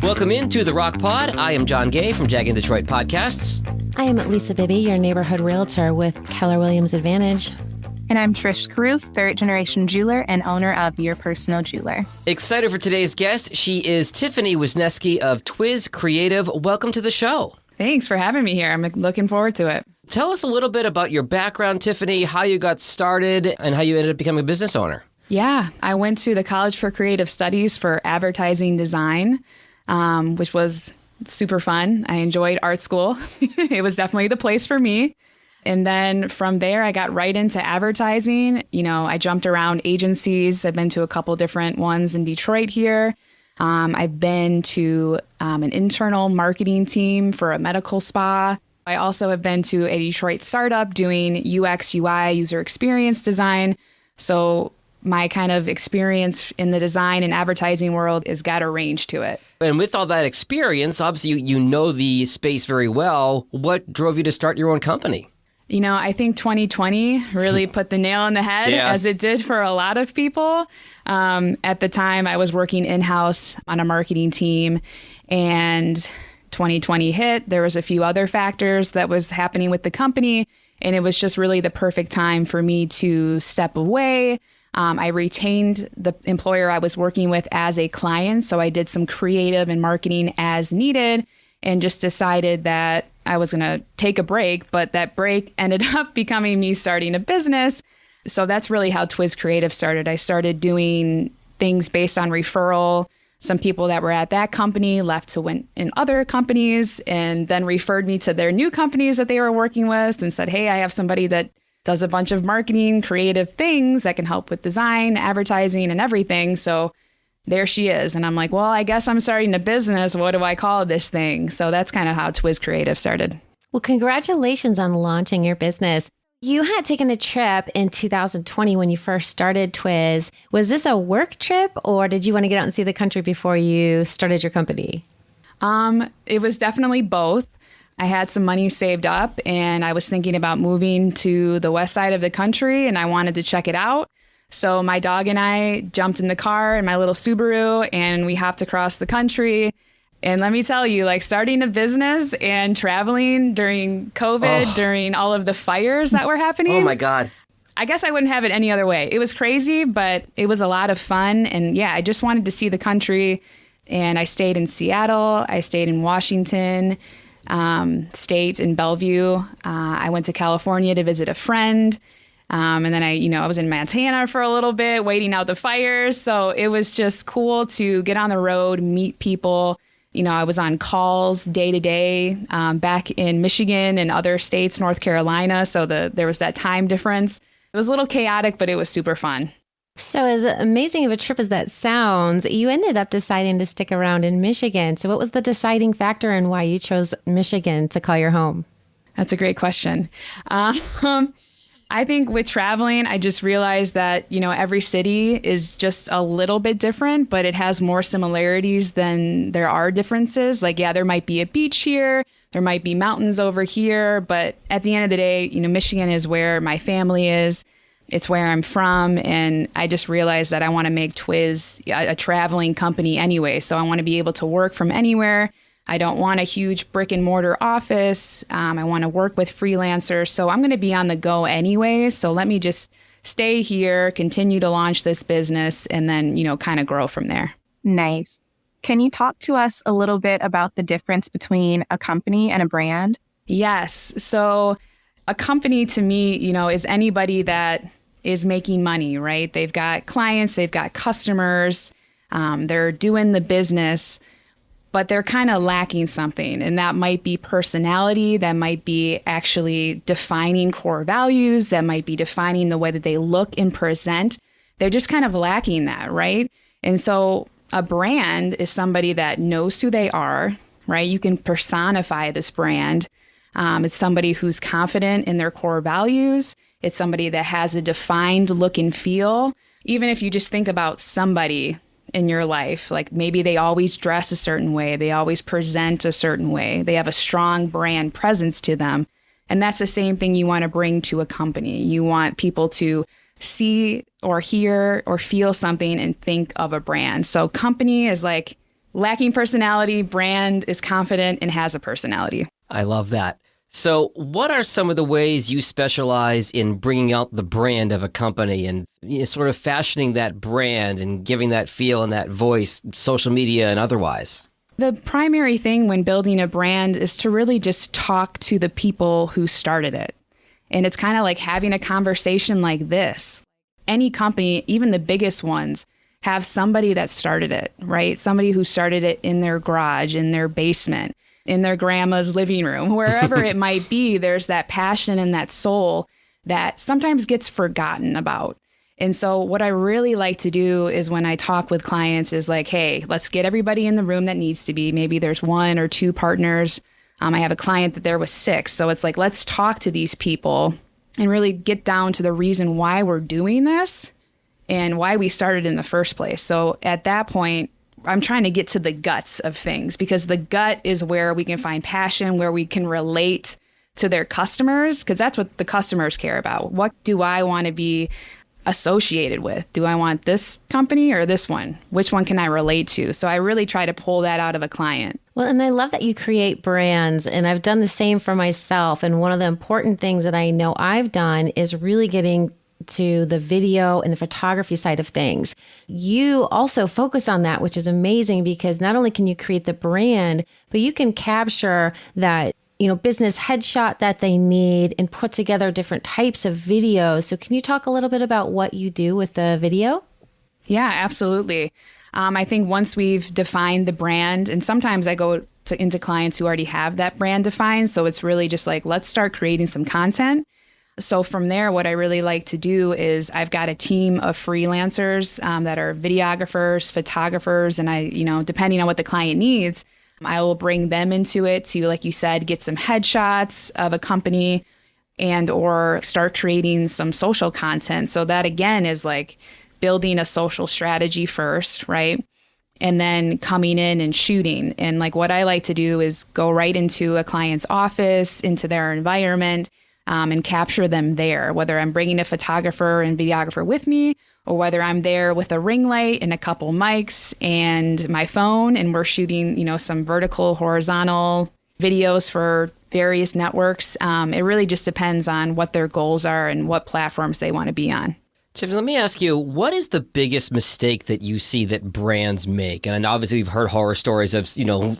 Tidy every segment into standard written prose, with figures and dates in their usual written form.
Welcome into the Rocc Pod. I am John Gay from Jag in Detroit Podcasts. I am Lisa Bibby, your neighborhood realtor with Keller Williams Advantage. And I'm Trish Caruth, third-generation jeweler and owner of Your Personal Jeweler. Excited for today's guest. She is Tiffany Wisnieski of Twiz Creative. Welcome to the show. Thanks for having me here. I'm looking forward to it. Tell us a little bit about your background, Tiffany, how you got started, and how you ended up becoming a business owner. Yeah, I went to the College for Creative Studies for advertising design, which was super fun. I enjoyed art school. It was definitely the place for me. And then from there, I got right into advertising. You know, I jumped around agencies. I've been to a couple different ones in Detroit here. I've been to an internal marketing team for a medical spa. I also have been to a Detroit startup doing UX, UI, user experience design. So my kind of experience in the design and advertising world has got a range to it. And with all that experience, obviously you know the space very well. What drove you to start your own company? You know, I think 2020 really put the nail on the head, as it did for a lot of people. At the time, I was working in-house on a marketing team, and 2020 hit. There was a few other factors that was happening with the company, and it was just really the perfect time for me to step away. I retained the employer I was working with as a client, so I did some creative and marketing as needed, and just decided that I was going to take a break, but that break ended up becoming me starting a business. So that's really how Twiz Creative started. I started doing things based on referral. Some people that were at that company left to went in other companies and then referred me to their new companies that they were working with and said, hey, I have somebody that does a bunch of marketing, creative things that can help with design, advertising, and everything. So there she is. And I'm like, well, I guess I'm starting a business. What do I call this thing? So that's kind of how Twiz Creative started. Well, congratulations on launching your business. You had taken a trip in 2020 when you first started Twiz. Was this a work trip or did you want to get out and see the country before you started your company? It was definitely both. I had some money saved up and I was thinking about moving to the west side of the country and I wanted to check it out. So my dog and I jumped in the car in my little Subaru and we hopped across the country. And let me tell you, like starting a business and traveling during COVID, during all of the fires that were happening. Oh my God. I guess I wouldn't have it any other way. It was crazy, but it was a lot of fun. And yeah, I just wanted to see the country. And I stayed in Seattle. I stayed in Washington State in Bellevue. I went to California to visit a friend. And then I was in Montana for a little bit, waiting out the fires. So it was just cool to get on the road, meet people. You know, I was on calls day to day back in Michigan and other states, North Carolina. So there was that time difference. It was a little chaotic, but it was super fun. So as amazing of a trip as that sounds, you ended up deciding to stick around in Michigan. So what was the deciding factor in why you chose Michigan to call your home? That's a great question. I think with traveling, I just realized that, you know, every city is just a little bit different, but it has more similarities than there are differences. Like, yeah, there might be a beach here, there might be mountains over here, but at the end of the day, you know, Michigan is where my family is. It's where I'm from. And I just realized that I want to make Twiz a traveling company anyway. So I want to be able to work from anywhere. I don't want a huge brick and mortar office. I want to work with freelancers. So I'm going to be on the go anyway. So let me just stay here, continue to launch this business, and then, you know, kind of grow from there. Nice. Can you talk to us a little bit about the difference between a company and a brand? Yes. So a company to me, you know, is anybody that is making money, right? They've got clients, they've got customers, they're doing the business, but they're kind of lacking something. And that might be personality, that might be actually defining core values, that might be defining the way that they look and present. They're just kind of lacking that, right? And so a brand is somebody that knows who they are, right? You can personify this brand. It's somebody who's confident in their core values. It's somebody that has a defined look and feel. Even if you just think about somebody in your life, like maybe they always dress a certain way, they always present a certain way, they have a strong brand presence to them. And that's the same thing you want to bring to a company. You want people to see or hear or feel something and think of a brand. So company is like lacking personality, brand is confident and has a personality. I love that. So what are some of the ways you specialize in bringing out the brand of a company and sort of fashioning that brand and giving that feel and that voice, social media and otherwise? The primary thing when building a brand is to really just talk to the people who started it. And it's kind of like having a conversation like this. Any company, even the biggest ones, have somebody that started it, right? Somebody who started it in their garage, in their basement, in their grandma's living room, wherever it might be. There's that passion and that soul that sometimes gets forgotten about. And so what I really like to do is when I talk with clients is like, hey, let's get everybody in the room that needs to be. Maybe there's 1 or 2 partners. I have a client that there was 6. So it's like, let's talk to these people and really get down to the reason why we're doing this and why we started in the first place. So at that point, I'm trying to get to the guts of things, because the gut is where we can find passion, where we can relate to their customers, because that's what the customers care about. What do I want to be associated with? Do I want this company or this one? Which one can I relate to? So I really try to pull that out of a client. Well, and I love that you create brands, and I've done the same for myself. And one of the important things that I know I've done is really getting to the video and the photography side of things. You also focus on that, which is amazing, because not only can you create the brand, but you can capture that, business headshot that they need and put together different types of videos. So can you talk a little bit about what you do with the video? Yeah, absolutely. I think once we've defined the brand, and sometimes I go into clients who already have that brand defined. So it's really just like, let's start creating some content. So from there, what I really like to do is I've got a team of freelancers that are videographers, photographers, and I, depending on what the client needs, I will bring them into it to, like you said, get some headshots of a company and or start creating some social content. So that again is like building a social strategy first, right? And then coming in and shooting. And like what I like to do is go right into a client's office, into their environment, and capture them there, whether I'm bringing a photographer and videographer with me, or whether I'm there with a ring light and a couple mics and my phone, and we're shooting, some vertical, horizontal videos for various networks. It really just depends on what their goals are and what platforms they want to be on. Tiffany, let me ask you, what is the biggest mistake that you see that brands make? And obviously we've heard horror stories of,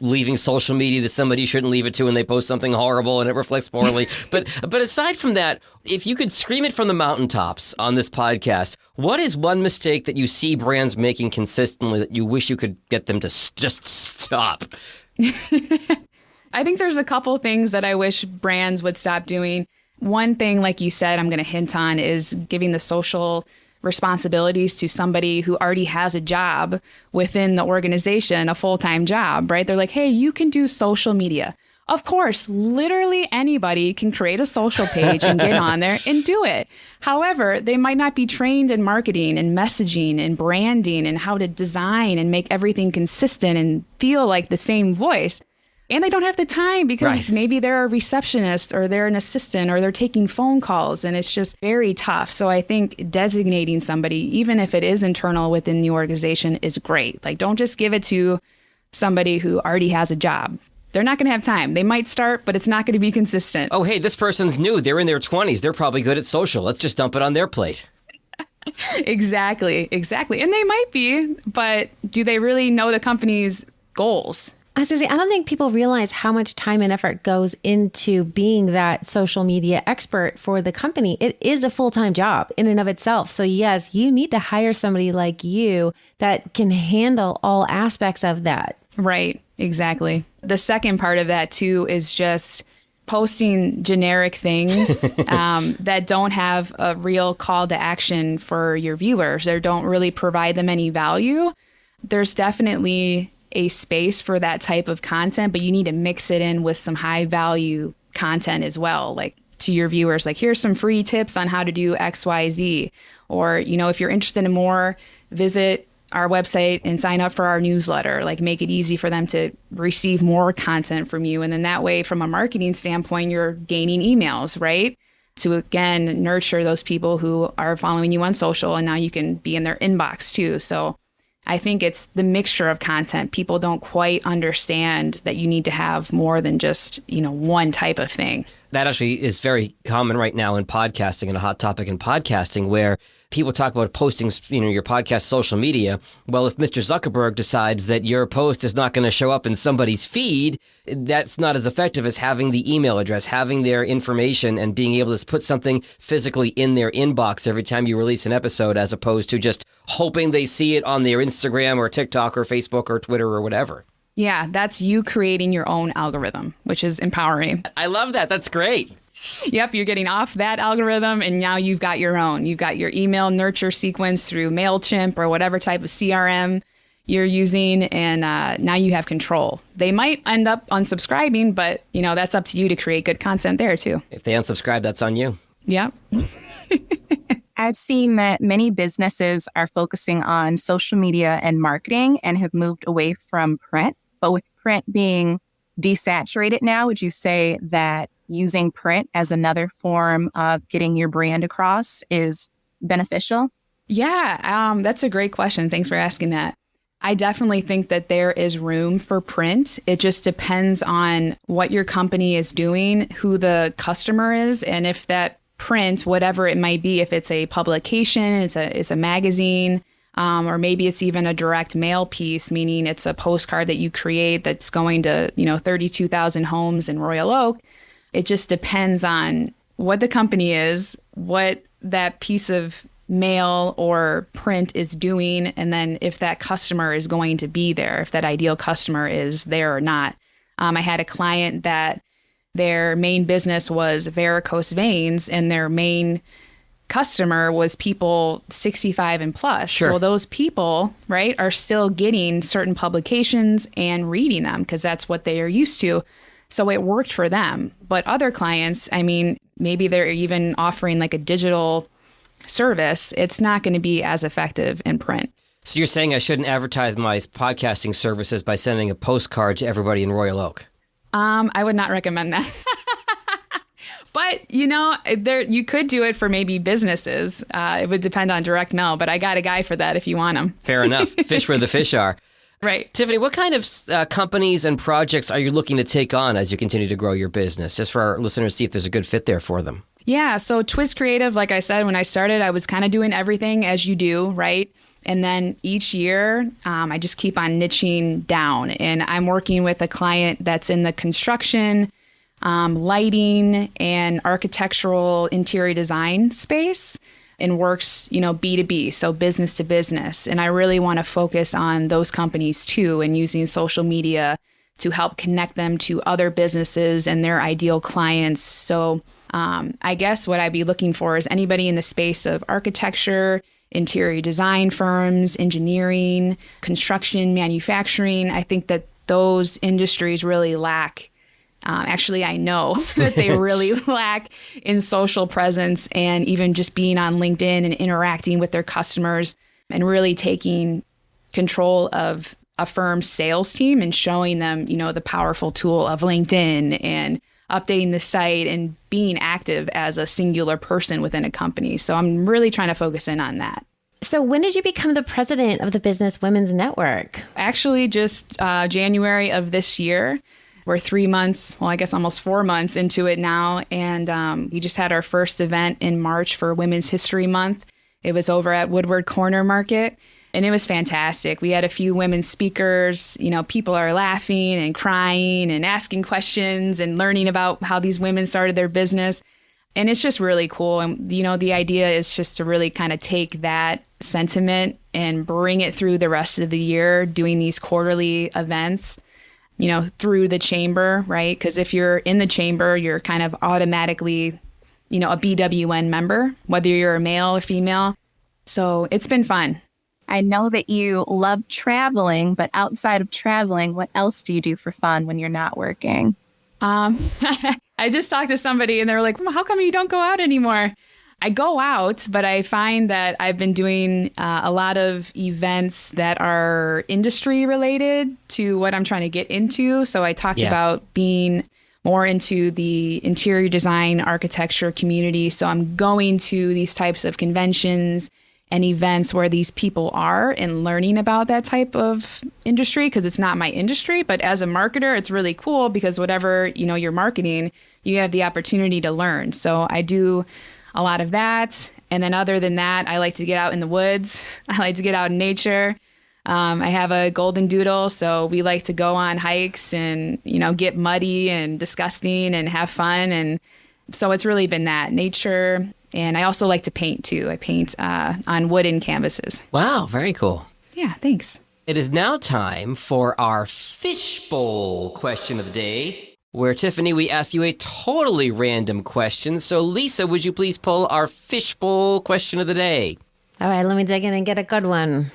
leaving social media to somebody you shouldn't leave it to and they post something horrible and it reflects poorly. But aside from that, if you could scream it from the mountaintops on this podcast, what is one mistake that you see brands making consistently that you wish you could get them to just stop? I think there's a couple things that I wish brands would stop doing. One thing, like you said, I'm going to hint on is giving the social responsibilities to somebody who already has a job within the organization, a full-time job, right? They're like, hey, you can do social media. Of course, literally anybody can create a social page and get on there and do it. However, they might not be trained in marketing and messaging and branding and how to design and make everything consistent and feel like the same voice. And they don't have the time because maybe they're a receptionist or they're an assistant or they're taking phone calls, and it's just very tough. So I think designating somebody, even if it is internal within the organization, is great. Like, don't just give it to somebody who already has a job. They're not going to have time. They might start, but it's not going to be consistent. Oh, hey, this person's new. They're in their 20s. They're probably good at social. Let's just dump it on their plate. Exactly. And they might be, but do they really know the company's goals? I was going to say, I don't think people realize how much time and effort goes into being that social media expert for the company. It is a full-time job in and of itself. So yes, you need to hire somebody like you that can handle all aspects of that. Right, exactly. The second part of that too is just posting generic things that don't have a real call to action for your viewers or don't really provide them any value. There's definitely a space for that type of content, but you need to mix it in with some high value content as well. Like to your viewers, like here's some free tips on how to do XYZ. Or, if you're interested in more, visit our website and sign up for our newsletter. Like make it easy for them to receive more content from you. And then that way, from a marketing standpoint, you're gaining emails, right? To again, nurture those people who are following you on social, and now you can be in their inbox too. So I think it's the mixture of content. People don't quite understand that you need to have more than just, one type of thing. That actually is very common right now in podcasting, and a hot topic in podcasting, where people talk about posting, your podcast social media. Well, if Mr. Zuckerberg decides that your post is not going to show up in somebody's feed, that's not as effective as having the email address, having their information, and being able to put something physically in their inbox every time you release an episode, as opposed to just hoping they see it on their Instagram or TikTok or Facebook or Twitter or whatever. Yeah, that's you creating your own algorithm, which is empowering. I love that. That's great. Yep, you're getting off that algorithm, and now you've got your own. You've got your email nurture sequence through MailChimp or whatever type of CRM you're using, and now you have control. They might end up unsubscribing, but that's up to you to create good content there too. If they unsubscribe, that's on you. Yep. I've seen that many businesses are focusing on social media and marketing and have moved away from print. But with print being desaturated now, would you say that using print as another form of getting your brand across is beneficial? Yeah, that's a great question. Thanks for asking that. I definitely think that there is room for print. It just depends on what your company is doing, who the customer is, and if that print, whatever it might be, if it's a publication, it's a magazine, or maybe it's even a direct mail piece, meaning it's a postcard that you create that's going to 32,000 homes in Royal Oak. It just depends on what the company is, what that piece of mail or print is doing, and then if that customer is going to be there, if that ideal customer is there or not. I had a client that their main business was varicose veins, and their main customer was people 65 and plus. Sure. Well, those people, right, are still getting certain publications and reading them because that's what they are used to. So it worked for them. But other clients, maybe they're even offering like a digital service. It's not going to be as effective in print. So you're saying I shouldn't advertise my podcasting services by sending a postcard to everybody in Royal Oak? I would not recommend that. But, you could do it for maybe businesses. It would depend on direct mail, but I got a guy for that if you want him. Fair enough. Fish where the fish are. Right. Tiffany, what kind of companies and projects are you looking to take on as you continue to grow your business? Just for our listeners to see if there's a good fit there for them. Yeah. So Twiz Creative, like I said, when I started, I was kind of doing everything as you do, right? And then each year, I just keep on niching down. And I'm working with a client that's in the construction, lighting, and architectural interior design space, and works, B2B, so business to business. And I really want to focus on those companies too, and using social media to help connect them to other businesses and their ideal clients. So I guess what I'd be looking for is anybody in the space of architecture, interior design firms, engineering, construction, manufacturing. I think that those industries really lack. Actually, I know that they really lack in social presence and even just being on LinkedIn and interacting with their customers and really taking control of a firm's sales team and showing them, the powerful tool of LinkedIn and updating the site and being active as a singular person within a company. So I'm really trying to focus in on that. So when did you become the president of the Business Women's Network? Actually, just January of this year. We're 3 months, well, I guess almost 4 months into it now. And we just had our first event in March for Women's History Month. It was over at Woodward Corner Market. And it was fantastic. We had a few women speakers. People are laughing and crying and asking questions and learning about how these women started their business. And it's just really cool. And, the idea is just to really kind of take that sentiment and bring it through the rest of the year, doing these quarterly events, through the chamber, right? Because if you're in the chamber, you're kind of automatically, a BWN member, whether you're a male or female. So it's been fun. I know that you love traveling, but outside of traveling, what else do you do for fun when you're not working? I just talked to somebody and they were like, well, how come you don't go out anymore? I go out, but I find that I've been doing a lot of events that are industry related to what I'm trying to get into. So I talked about being more into the interior design architecture community. So I'm going to these types of conventions and events where these people are and learning about that type of industry, because it's not my industry. But as a marketer, it's really cool because whatever, you're marketing, you have the opportunity to learn. So I do a lot of that. And then other than that, I like to get out in the woods. I like to get out in nature. I have a golden doodle, so we like to go on hikes and, get muddy and disgusting and have fun. And so it's really been that nature. And I also like to paint too. I paint on wooden canvases. Wow, very cool. Yeah, thanks. It is now time for our fishbowl question of the day, where, Tiffany, we ask you a totally random question. So, Lisa, would you please pull our fishbowl question of the day? All right, let me dig in and get a good one.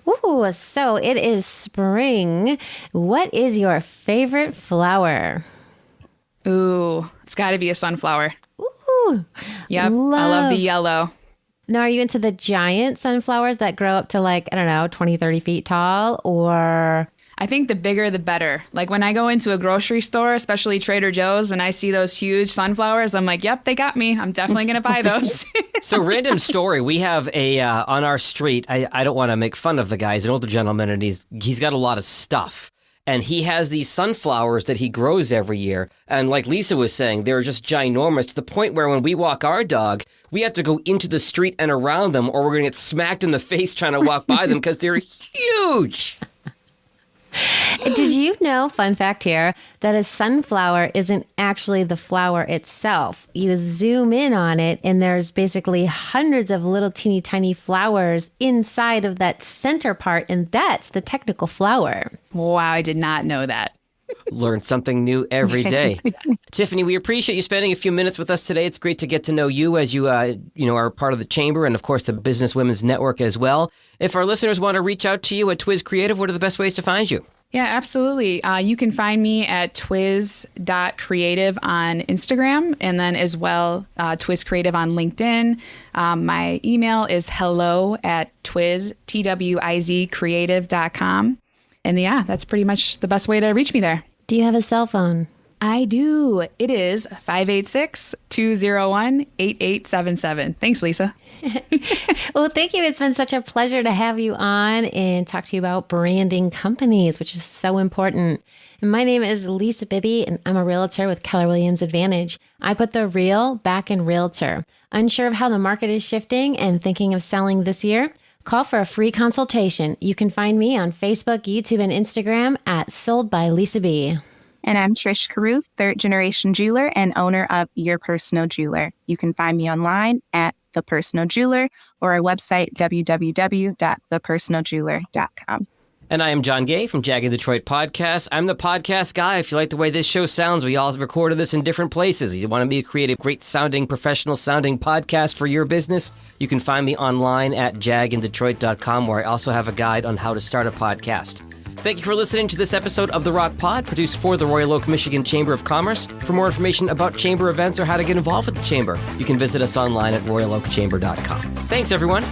Ooh, so it is spring. What is your favorite flower? Ooh, it's got to be a sunflower. Ooh. Yep, I love the yellow. Now, are you into the giant sunflowers that grow up to 20, 30 feet tall, or... I think the bigger, the better. Like when I go into a grocery store, especially Trader Joe's, and I see those huge sunflowers, I'm like, yep, they got me. I'm definitely going to buy those. So, random story. We have on our street, I don't want to make fun of the guy. He's an older gentleman, and he's got a lot of stuff. And he has these sunflowers that he grows every year. And like Lisa was saying, they're just ginormous to the point where when we walk our dog, we have to go into the street and around them, or we're going to get smacked in the face trying to walk by them because they're huge. Did you know, fun fact here, that a sunflower isn't actually the flower itself? You zoom in on it and there's basically hundreds of little teeny tiny flowers inside of that center part, and that's the technical flower. Wow, I did not know that. Learn something new every day. Tiffany, we appreciate you spending a few minutes with us today. It's great to get to know you as you are part of the Chamber and, of course, the Business Women's Network as well. If our listeners want to reach out to you at Twiz Creative, what are the best ways to find you? Yeah, absolutely. You can find me at twiz.creative on Instagram, and then as well, Twiz Creative on LinkedIn. My email is hello@twiz, TWIZ creative.com. And yeah, that's pretty much the best way to reach me there. Do you have a cell phone? I do. It is 586-201-8877. Thanks, Lisa. Well, thank you. It's been such a pleasure to have you on and talk to you about branding companies, which is so important. And my name is Lisa Bibby, and I'm a realtor with Keller Williams Advantage. I put the real back in realtor. Unsure of how the market is shifting and thinking of selling this year? Call for a free consultation. You can find me on Facebook, YouTube, and Instagram at Sold by Lisa B. And I'm Trish Caruth, third-generation jeweler and owner of Your Personal Jeweler. You can find me online at The Personal Jeweler or our website, www.thepersonaljeweler.com. And I am John Gay from Jag Detroit Podcast. I'm the podcast guy. If you like the way this show sounds, we all recorded this in different places. You want to be a creative, great-sounding, professional-sounding podcast for your business, you can find me online at jagindetroit.com, where I also have a guide on how to start a podcast. Thank you for listening to this episode of The Rocc Pod, produced for the Royal Oak, Michigan Chamber of Commerce. For more information about Chamber events or how to get involved with the Chamber, you can visit us online at royaloakchamber.com. Thanks, everyone.